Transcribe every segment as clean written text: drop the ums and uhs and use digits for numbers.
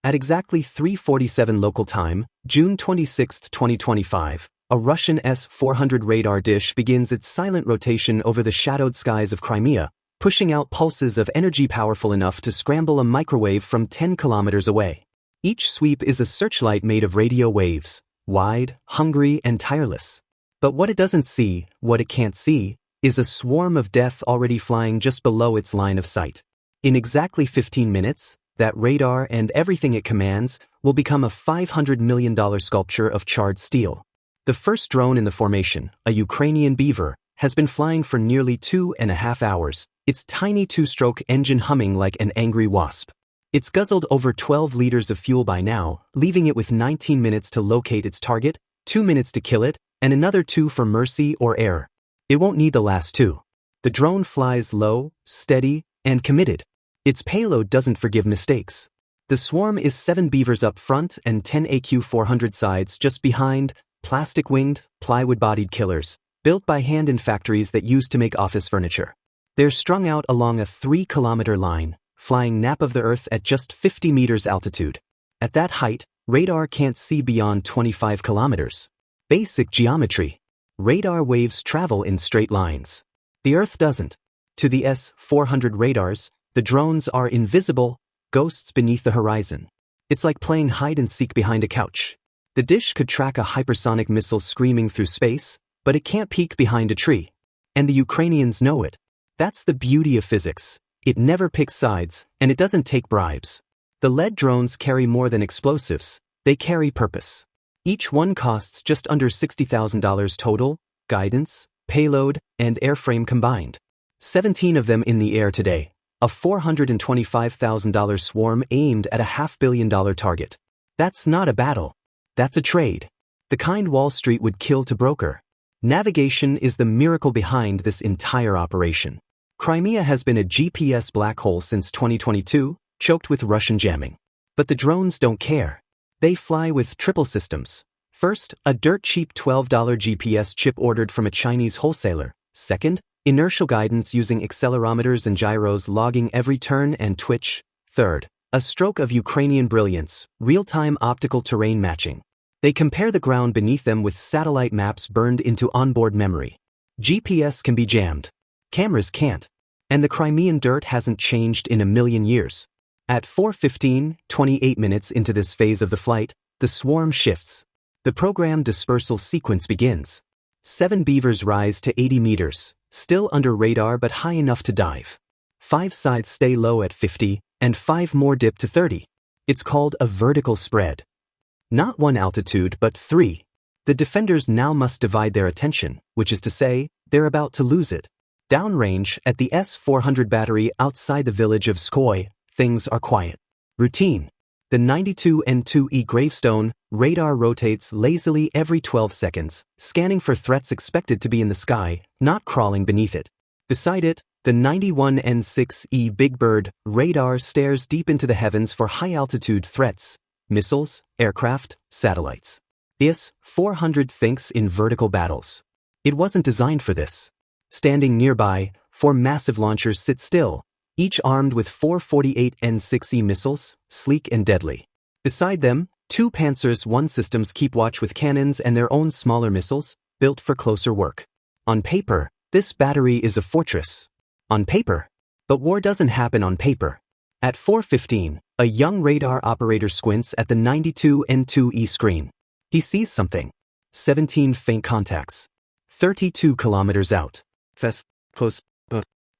At exactly 3:47 local time, June 26, 2025, a Russian S-400 radar dish begins its silent rotation over the shadowed skies of Crimea, pushing out pulses of energy powerful enough to scramble a microwave from 10 kilometers away. Each sweep is a searchlight made of radio waves, wide, hungry, and tireless. But what it doesn't see, what it can't see, is a swarm of death already flying just below its line of sight. In exactly 15 minutes, that radar and everything it commands will become a $500 million sculpture of charred steel. The first drone in the formation, a Ukrainian Beaver, has been flying for nearly 2.5 hours, its tiny two-stroke engine humming like an angry wasp. It's guzzled over 12 liters of fuel by now, leaving it with 19 minutes to locate its target, 2 minutes to kill it, and another 2 for mercy or error. It won't need the last 2. The drone flies low, steady, and committed. Its payload doesn't forgive mistakes. The swarm is 7 Beavers up front and 10 AQ-400 sides just behind, plastic-winged, plywood-bodied killers, built by hand in factories that used to make office furniture. They're strung out along a 3-kilometer line, flying nap of the Earth at just 50 meters altitude. At that height, radar can't see beyond 25 kilometers. Basic geometry. Radar waves travel in straight lines. The Earth doesn't. To the S-400 radars, the drones are invisible, ghosts beneath the horizon. It's like playing hide-and-seek behind a couch. The dish could track a hypersonic missile screaming through space, but it can't peek behind a tree. And the Ukrainians know it. That's the beauty of physics. It never picks sides, and it doesn't take bribes. The lead drones carry more than explosives. They carry purpose. Each one costs just under $60,000 total, guidance, payload, and airframe combined. 17 of them in the air today. A $425,000 swarm aimed at a $500 million target. That's not a battle. That's a trade. The kind Wall Street would kill to broker. Navigation is the miracle behind this entire operation. Crimea has been a GPS black hole since 2022, choked with Russian jamming. But the drones don't care. They fly with triple systems. First, a dirt-cheap $12 GPS chip ordered from a Chinese wholesaler. Second, inertial guidance using accelerometers and gyros logging every turn and twitch. Third, a stroke of Ukrainian brilliance, real-time optical terrain matching. They compare the ground beneath them with satellite maps burned into onboard memory. GPS can be jammed. Cameras can't. And the Crimean dirt hasn't changed in a million years. At 4:15, 28 minutes into this phase of the flight, the swarm shifts. The program dispersal sequence begins. 7 Beavers rise to 80 meters, still under radar but high enough to dive. 5 sides stay low at 50, and 5 more dip to 30. It's called a vertical spread. Not 1 altitude but 3. The defenders now must divide their attention, which is to say, they're about to lose it. Downrange, at the S-400 battery outside the village of Skoye, things are quiet. Routine. The 92 N2E gravestone radar rotates lazily every 12 seconds, scanning for threats expected to be in the sky, not crawling beneath it. Beside it, the 91 N6E Big Bird radar stares deep into the heavens for high-altitude threats, missiles, aircraft, satellites. The S-400 thinks in vertical battles. It wasn't designed for this. Standing nearby, 4 massive launchers sit still, each armed with 4 48 N6E missiles, sleek and deadly. Beside them, 2 Panzers I systems keep watch with cannons and their own smaller missiles, built for closer work. On paper, this battery is a fortress. On paper. But war doesn't happen on paper. At 4:15, a young radar operator squints at the 92 N2E screen. He sees something. 17 faint contacts. 32 kilometers out. Close.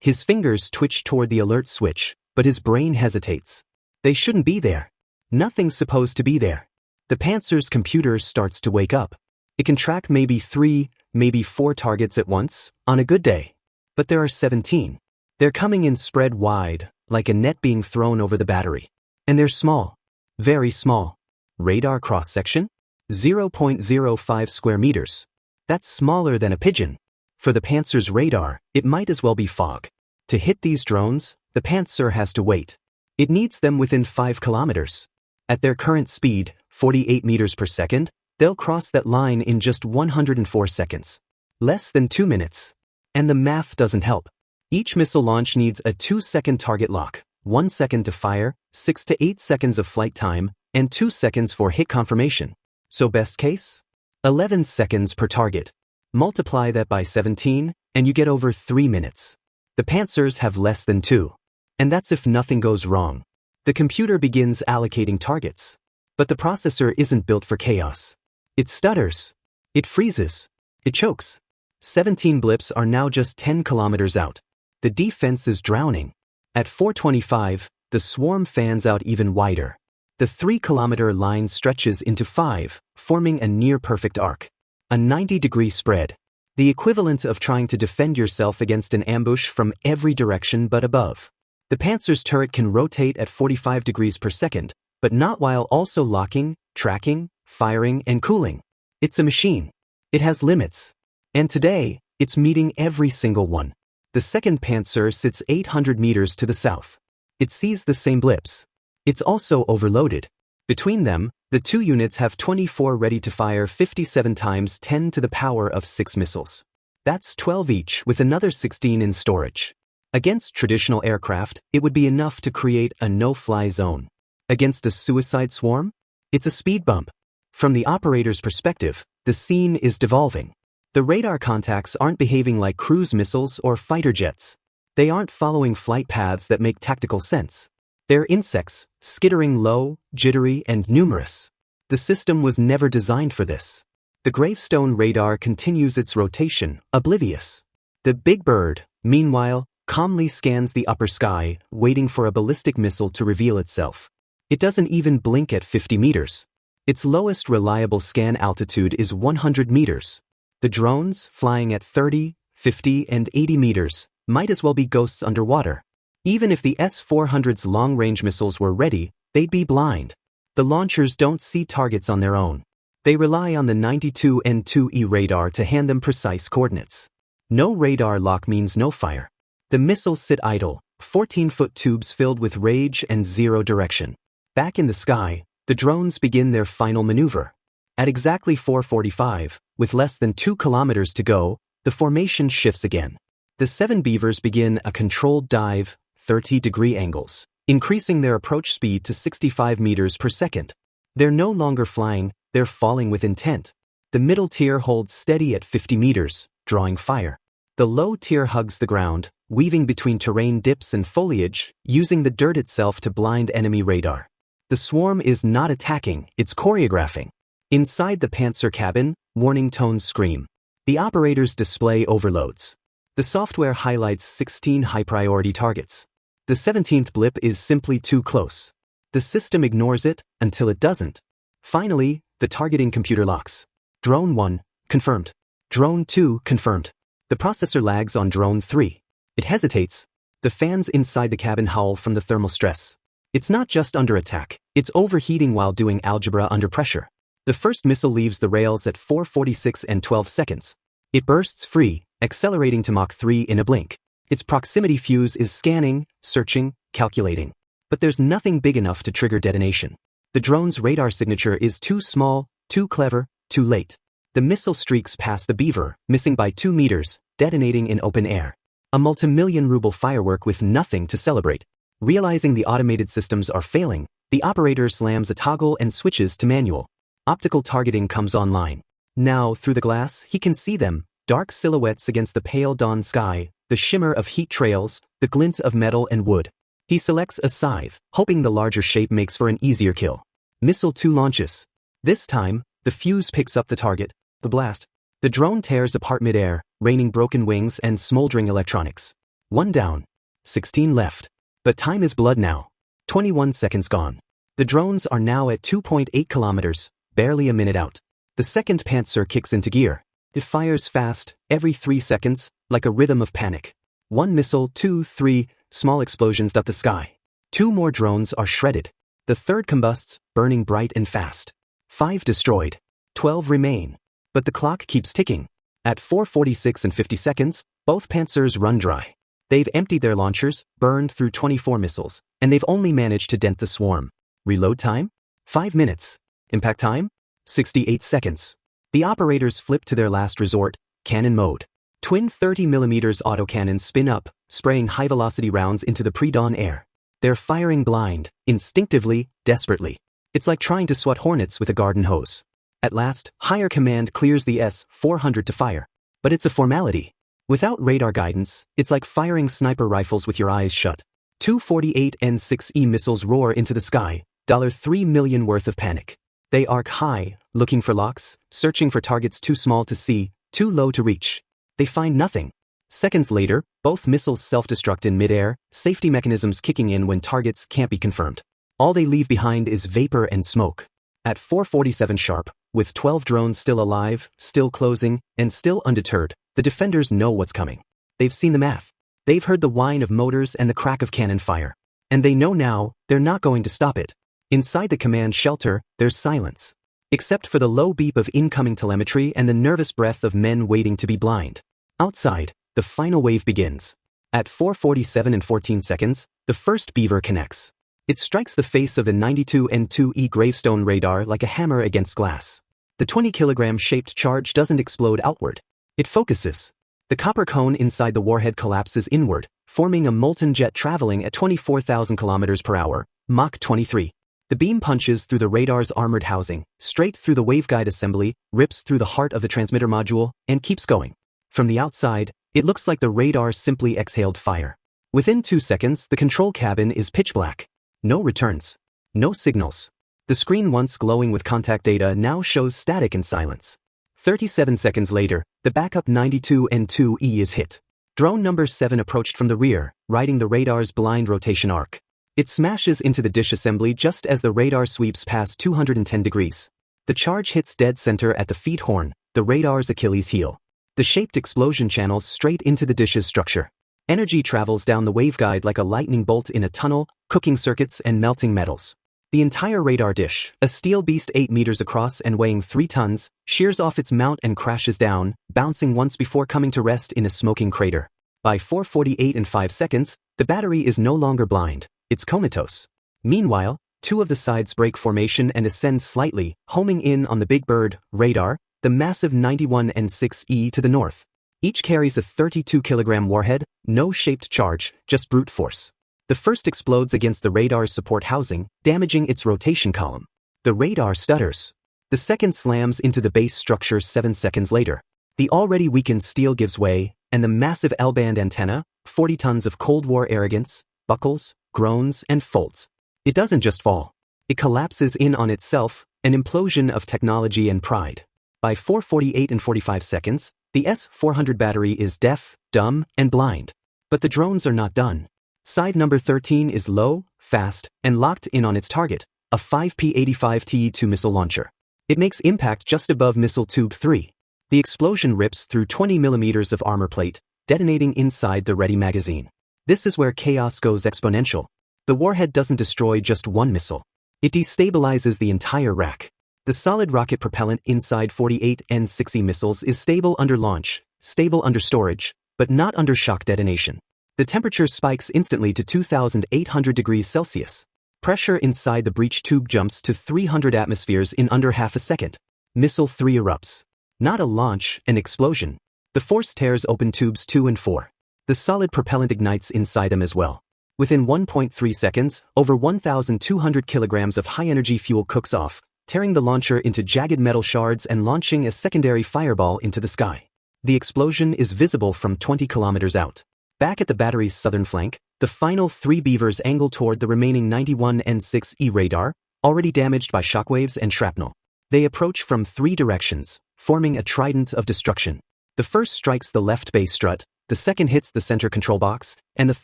His fingers twitch toward the alert switch, but his brain hesitates. They shouldn't be there. Nothing's supposed to be there. The Panzer's computer starts to wake up. It can track maybe 3, maybe 4 targets at once, on a good day. But there are 17. They're coming in spread wide, like a net being thrown over the battery. And they're small. Very small. Radar cross-section? 0.05 square meters. That's smaller than a pigeon. For the Panzer's radar, it might as well be fog. To hit these drones, the Panzer has to wait. It needs them within 5 kilometers. At their current speed, 48 meters per second, they'll cross that line in just 104 seconds. Less than 2 minutes. And the math doesn't help. Each missile launch needs a 2-second target lock, 1 second to fire, 6 to 8 seconds of flight time, and 2 seconds for hit confirmation. So best case? 11 seconds per target. Multiply that by 17, and you get over 3 minutes. The Panzers have less than 2. And that's if nothing goes wrong. The computer begins allocating targets. But the processor isn't built for chaos. It stutters. It freezes. It chokes. 17 blips are now just 10 kilometers out. The defense is drowning. At 4:25, the swarm fans out even wider. The 3-kilometer line stretches into 5, forming a near-perfect arc. A 90-degree spread. The equivalent of trying to defend yourself against an ambush from every direction but above. The Panzer's turret can rotate at 45 degrees per second, but not while also locking, tracking, firing, and cooling. It's a machine. It has limits. And today, it's meeting every single one. The second Panzer sits 800 meters to the south. It sees the same blips. It's also overloaded. Between them, the two units have 24 ready to fire 57 times 10 to the power of 6 missiles. That's 12 each with another 16 in storage. Against traditional aircraft, it would be enough to create a no-fly zone. Against a suicide swarm? It's a speed bump. From the operator's perspective, the scene is devolving. The radar contacts aren't behaving like cruise missiles or fighter jets. They aren't following flight paths that make tactical sense. They're insects, skittering low, jittery, and numerous. The system was never designed for this. The gravestone radar continues its rotation, oblivious. The big bird, meanwhile, calmly scans the upper sky, waiting for a ballistic missile to reveal itself. It doesn't even blink at 50 meters. Its lowest reliable scan altitude is 100 meters. The drones, flying at 30, 50, and 80 meters, might as well be ghosts underwater. Even if the S-400's long-range missiles were ready, they'd be blind. The launchers don't see targets on their own. They rely on the 92 N2E radar to hand them precise coordinates. No radar lock means no fire. The missiles sit idle, 14-foot tubes filled with rage and zero direction. Back in the sky, the drones begin their final maneuver. At exactly 4:45, with less than 2 kilometers to go, the formation shifts again. The 7 Beavers begin a controlled dive, 30-degree angles, increasing their approach speed to 65 meters per second. They're no longer flying, they're falling with intent. The middle tier holds steady at 50 meters, drawing fire. The low tier hugs the ground, weaving between terrain dips and foliage, using the dirt itself to blind enemy radar. The swarm is not attacking, it's choreographing. Inside the Panzer cabin, warning tones scream. The operator's display overloads. The software highlights 16 high-priority targets. The 17th blip is simply too close. The system ignores it until it doesn't. Finally, the targeting computer locks. Drone 1, confirmed. Drone 2, confirmed. The processor lags on Drone 3. It hesitates. The fans inside the cabin howl from the thermal stress. It's not just under attack, it's overheating while doing algebra under pressure. The first missile leaves the rails at 4:46 and 12 seconds. It bursts free, accelerating to Mach 3 in a blink. Its proximity fuse is scanning, searching, calculating. But there's nothing big enough to trigger detonation. The drone's radar signature is too small, too clever, too late. The missile streaks past the Beaver, missing by 2 meters, detonating in open air. A multi-million-ruble firework with nothing to celebrate. Realizing the automated systems are failing, the operator slams a toggle and switches to manual. Optical targeting comes online. Now, through the glass, he can see them, dark silhouettes against the pale dawn sky, the shimmer of heat trails, the glint of metal and wood. He selects a scythe, hoping the larger shape makes for an easier kill. Missile 2 launches. This time, the fuse picks up the target, the blast. The drone tears apart midair, raining broken wings and smoldering electronics. 1 down. 16 left. But time is blood now. 21 seconds gone. The drones are now at 2.8 kilometers, barely a minute out. The second Panzer kicks into gear. It fires fast, every 3 seconds, like a rhythm of panic. 1 missile, 2, 3, small explosions dot the sky. 2 more drones are shredded. The third combusts, burning bright and fast. 5 destroyed. 12 remain. But the clock keeps ticking. At 4:46 and 50 seconds, both Panzers run dry. They've emptied their launchers, burned through 24 missiles, and they've only managed to dent the swarm. Reload time? 5 minutes. Impact time? 68 seconds. The operators flip to their last resort, cannon mode. Twin 30mm autocannons spin up, spraying high-velocity rounds into the pre-dawn air. They're firing blind, instinctively, desperately. It's like trying to swat hornets with a garden hose. At last, higher command clears the S-400 to fire. But it's a formality. Without radar guidance, it's like firing sniper rifles with your eyes shut. 248 N-6E missiles roar into the sky, $3 million worth of panic. They arc high, looking for locks, searching for targets too small to see, too low to reach. They find nothing. Seconds later, both missiles self-destruct in midair, safety mechanisms kicking in when targets can't be confirmed. All they leave behind is vapor and smoke. At 4:47 sharp, with 12 drones still alive, still closing, and still undeterred, the defenders know what's coming. They've seen the math. They've heard the whine of motors and the crack of cannon fire. And they know now, they're not going to stop it. Inside the command shelter, there's silence. Except for the low beep of incoming telemetry and the nervous breath of men waiting to be blind. Outside, the final wave begins. At 4:47 and 14 seconds, the first beaver connects. It strikes the face of the 92 N2E gravestone radar like a hammer against glass. The 20-kilogram shaped charge doesn't explode outward. It focuses. The copper cone inside the warhead collapses inward, forming a molten jet traveling at 24,000 kilometers per hour, Mach 23. The beam punches through the radar's armored housing, straight through the waveguide assembly, rips through the heart of the transmitter module, and keeps going. From the outside, it looks like the radar simply exhaled fire. Within 2 seconds, the control cabin is pitch black. No returns. No signals. The screen once glowing with contact data now shows static and silence. 37 seconds later, the backup 92 N2E is hit. Drone number 7 approached from the rear, riding the radar's blind rotation arc. It smashes into the dish assembly just as the radar sweeps past 210 degrees. The charge hits dead center at the feed horn, the radar's Achilles heel. The shaped explosion channels straight into the dish's structure. Energy travels down the waveguide like a lightning bolt in a tunnel, cooking circuits and melting metals. The entire radar dish, a steel beast 8 meters across and weighing 3 tons, shears off its mount and crashes down, bouncing once before coming to rest in a smoking crater. By 4:48 and 5 seconds, the battery is no longer blind, it's comatose. Meanwhile, 2 of the sides break formation and ascend slightly, homing in on the Big Bird radar, the massive 91 N6E to the north. Each carries a 32-kilogram warhead, no shaped charge, just brute force. The first explodes against the radar's support housing, damaging its rotation column. The radar stutters. The second slams into the base structure 7 seconds later. The already weakened steel gives way, and the massive L-band antenna, 40 tons of Cold War arrogance, buckles, groans, and folds. It doesn't just fall. It collapses in on itself, an implosion of technology and pride. By 4:48 and 45 seconds, the S-400 battery is deaf, dumb, and blind. But the drones are not done. Side number 13 is low, fast, and locked in on its target, a 5P-85 TE-2 missile launcher. It makes impact just above missile tube 3. The explosion rips through 20 millimeters of armor plate, detonating inside the ready magazine. This is where chaos goes exponential. The warhead doesn't destroy just one missile. It destabilizes the entire rack. The solid rocket propellant inside 48 N6E missiles is stable under launch, stable under storage, but not under shock detonation. The temperature spikes instantly to 2,800 degrees Celsius. Pressure inside the breech tube jumps to 300 atmospheres in under half a second. Missile 3 erupts. Not a launch, an explosion. The force tears open tubes 2 and 4. The solid propellant ignites inside them as well. Within 1.3 seconds, over 1,200 kilograms of high-energy fuel cooks off, tearing the launcher into jagged metal shards and launching a secondary fireball into the sky. The explosion is visible from 20 kilometers out. Back at the battery's southern flank, the final 3 beavers angle toward the remaining 91 N6E radar, already damaged by shockwaves and shrapnel. They approach from 3 directions, forming a trident of destruction. The first strikes the left base strut, the second hits the center control box, and the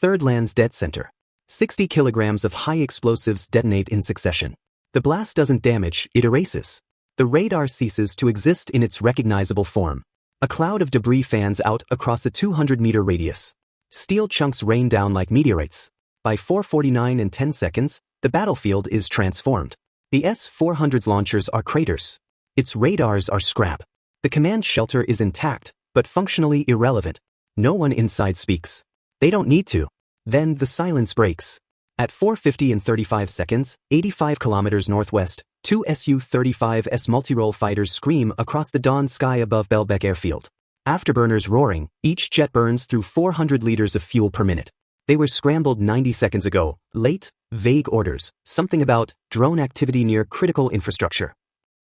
third lands dead center. 60 kilograms of high explosives detonate in succession. The blast doesn't damage, it erases. The radar ceases to exist in its recognizable form. A cloud of debris fans out across a 200-meter radius. Steel chunks rain down like meteorites. By 4:49 and 10 seconds, the battlefield is transformed. The S-400's launchers are craters. Its radars are scrap. The command shelter is intact, but functionally irrelevant. No one inside speaks. They don't need to. Then the silence breaks. At 4:50 and 35 seconds, 85 kilometers northwest, 2 Su-35S multirole fighters scream across the dawn sky above Belbek airfield. Afterburners roaring, each jet burns through 400 liters of fuel per minute. They were scrambled 90 seconds ago, late, vague orders, something about drone activity near critical infrastructure.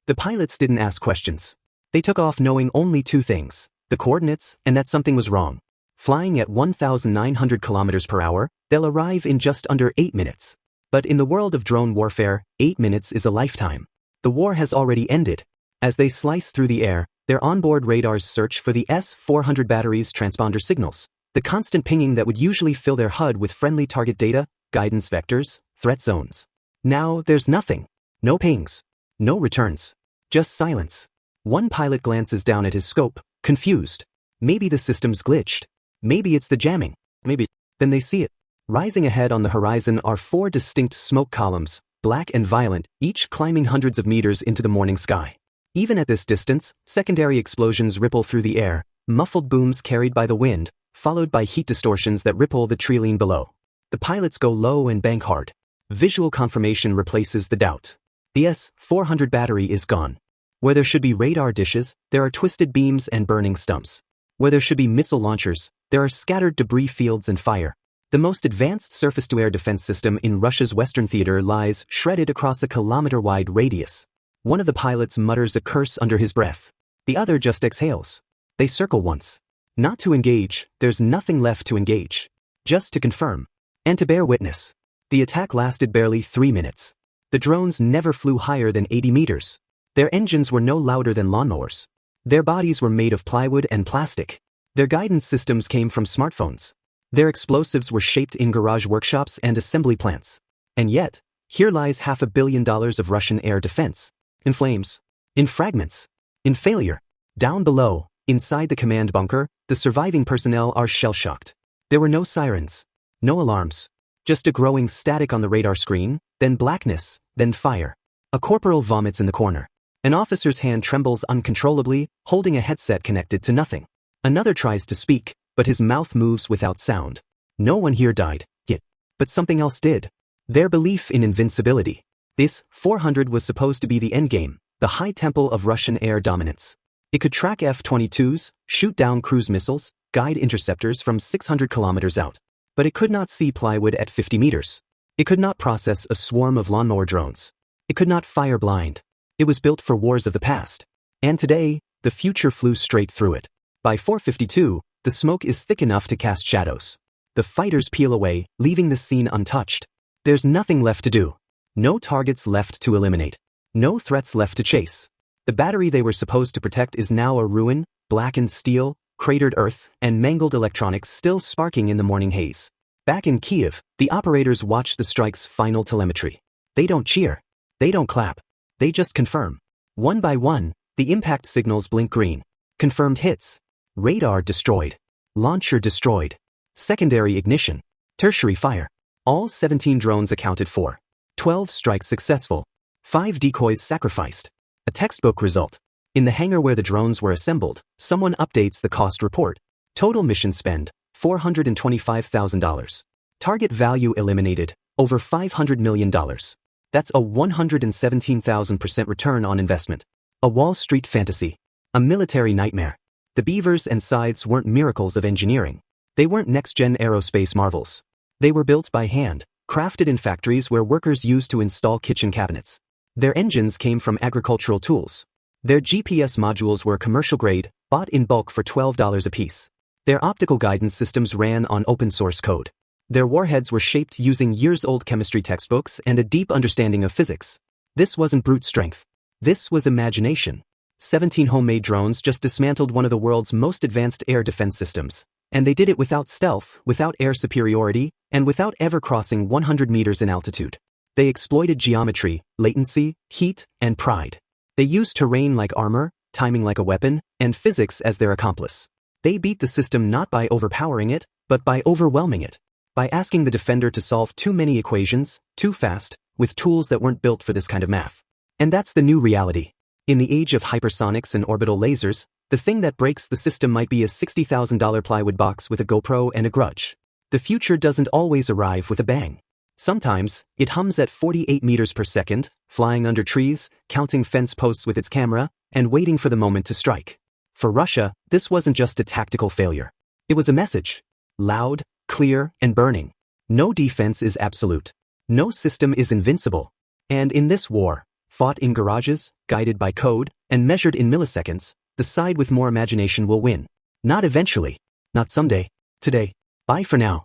The pilots didn't ask questions. They took off knowing only two things, the coordinates and that something was wrong. Flying at 1,900 kilometers per hour, they'll arrive in just under 8 minutes. But in the world of drone warfare, 8 minutes is a lifetime. The war has already ended. As they slice through the air, their onboard radars search for the S-400 battery's transponder signals, the constant pinging that would usually fill their HUD with friendly target data, guidance vectors, threat zones. Now there's nothing. No pings. No returns. Just silence. One pilot glances down at his scope, confused. Maybe the system's glitched. Maybe it's the jamming. Maybe. Then they see it. Rising ahead on the horizon are 4 distinct smoke columns, black and violent, each climbing hundreds of meters into the morning sky. Even at this distance, secondary explosions ripple through the air, muffled booms carried by the wind, followed by heat distortions that ripple the trilene below. The pilots go low and bank hard. Visual confirmation replaces the doubt. The S-400 battery is gone. Where there should be radar dishes, there are twisted beams and burning stumps. Where there should be missile launchers, there are scattered debris fields and fire. The most advanced surface-to-air defense system in Russia's Western theater lies shredded across a kilometer-wide radius. One of the pilots mutters a curse under his breath. The other just exhales. They circle once. Not to engage, there's nothing left to engage. Just to confirm. And to bear witness. The attack lasted barely 3 minutes. The drones never flew higher than 80 meters. Their engines were no louder than lawnmowers. Their bodies were made of plywood and plastic. Their guidance systems came from smartphones. Their explosives were shaped in garage workshops and assembly plants. And yet, here lies $500 million of Russian air defense. In flames. In fragments. In failure. Down below, inside the command bunker, the surviving personnel are shell-shocked. There were no sirens. No alarms. Just a growing static on the radar screen, then blackness, then fire. A corporal vomits in the corner. An officer's hand trembles uncontrollably, holding a headset connected to nothing. Another tries to speak, but his mouth moves without sound. No one here died, yet. But something else did. Their belief in invincibility. This 400 was supposed to be the endgame, the high temple of Russian air dominance. It could track F-22s, shoot down cruise missiles, guide interceptors from 600 kilometers out. But it could not see plywood at 50 meters. It could not process a swarm of lawnmower drones. It could not fire blind. It was built for wars of the past. And today, the future flew straight through it. By 4:52, the smoke is thick enough to cast shadows. The fighters peel away, leaving the scene untouched. There's nothing left to do. No targets left to eliminate. No threats left to chase. The battery they were supposed to protect is now a ruin, blackened steel, cratered earth, and mangled electronics still sparking in the morning haze. Back in Kiev, the operators watch the strike's final telemetry. They don't cheer. They don't clap. They just confirm. One by one, the impact signals blink green. Confirmed hits. Radar destroyed. Launcher destroyed. Secondary ignition. Tertiary fire. All 17 drones accounted for. 12 strikes successful. 5 decoys sacrificed. A textbook result. In the hangar where the drones were assembled, someone updates the cost report. Total mission spend, $425,000. Target value eliminated, over $500 million. That's a 117,000% return on investment. A Wall Street fantasy. A military nightmare. The beavers and scythes weren't miracles of engineering. They weren't next-gen aerospace marvels. They were built by hand, crafted in factories where workers used to install kitchen cabinets. Their engines came from agricultural tools. Their GPS modules were commercial-grade, bought in bulk for $12 apiece. Their optical guidance systems ran on open-source code. Their warheads were shaped using years-old chemistry textbooks and a deep understanding of physics. This wasn't brute strength. This was imagination. 17 homemade drones just dismantled one of the world's most advanced air defense systems. And they did it without stealth, without air superiority, and without ever crossing 100 meters in altitude. They exploited geometry, latency, heat, and pride. They used terrain like armor, timing like a weapon, and physics as their accomplice. They beat the system not by overpowering it, but by overwhelming it. By asking the defender to solve too many equations, too fast, with tools that weren't built for this kind of math. And that's the new reality. In the age of hypersonics and orbital lasers, the thing that breaks the system might be a $60,000 plywood box with a GoPro and a grudge. The future doesn't always arrive with a bang. Sometimes, it hums at 48 meters per second, flying under trees, counting fence posts with its camera, and waiting for the moment to strike. For Russia, this wasn't just a tactical failure. It was a message. Loud, clear, and burning. No defense is absolute. No system is invincible. And in this war, fought in garages, guided by code, and measured in milliseconds, the side with more imagination will win. Not eventually. Not someday. Today. Bye for now.